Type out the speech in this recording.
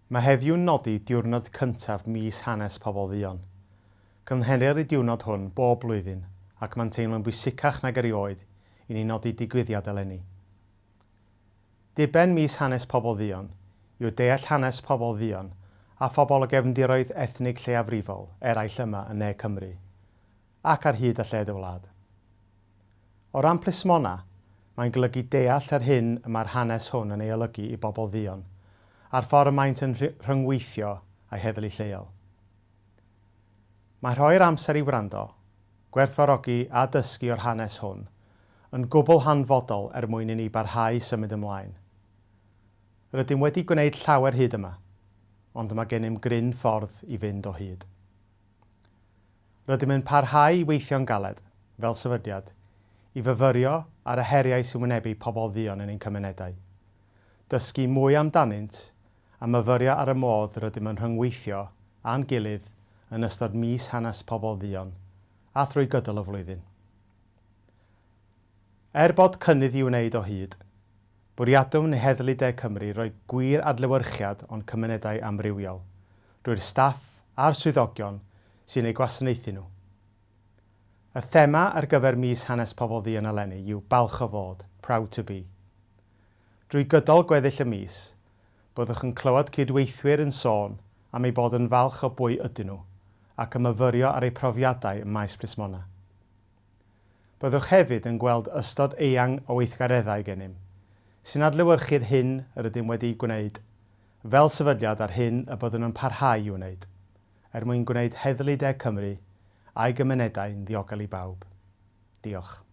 Mae heddiw'n nodi diwrnod cyntaf mis hanes pobl ddion. Cynhenir y diwrnod hwn bob blwyddyn ac mae'n teimlo'n bwysicach nag erioed i ni nodi digwyddiad eleni. Diben mis hanes pobl ddion yw deall hanes pobl ddion a phobl o gefndiroedd ethnig lleiafrifol eraill yma yn ne Cymru ac ar hyd a lled y wlad. O ran plismona, mae'n golygu deall ar hyn y mae'r hanes hwn yn ei olygu i bobl ddion a'r ffordd maent yn rhyngweithio a'i heddlu lleol. Mae rhoi'r amser i wrando, gwerthfawrogi a dysgu o'r hanes hwn yn gwbl hanfodol mwyn i ni barhau symud ymlaen. Rydym wedi gwneud llawer hyd yma, ond mae gennym gryn ffordd i fynd o hyd. Rydym yn parhau i weithio'n galed, fel sefydliad, i fyfyrio ar y heriau sy'n wynebu pobl ddion yn ein cymunedau. Dysgu mwy amdanynt a myfyrio ar y modd rydym yn rhyngweithio a'n gilydd yn ystod mis hanes pobl ddion a thrwy gydol y flwyddyn. Bod cynnydd i wneud o hyd, bwriadwn neu Heddlu De Cymru roi gwir adlewyrchiad o'n cymunedau amrywiol drwy'r staff a'r swyddogion sy'n ei gwasanaethu nhw. Y thema ar gyfer mis hanes pobl ddion eleni yw balch o fod, proud to be. Drwy gydol gweddill y mis, byddwch yn clywed cydweithwyr yn sôn am ei bod yn falch o bwy ydyn nhw ac yn myfyrio ar eu profiadau ym maes plismona. Byddwch hefyd yn gweld ystod eang o weithgareddau gennym, sy'n adlewyrchu'r hyn yr ydym wedi gwneud, fel sefydliad ar hyn y byddwn yn parhau i wneud, mwyn gwneud Heddlu De Cymru a'i gymunedau'n ddiogel i bawb. Diolch.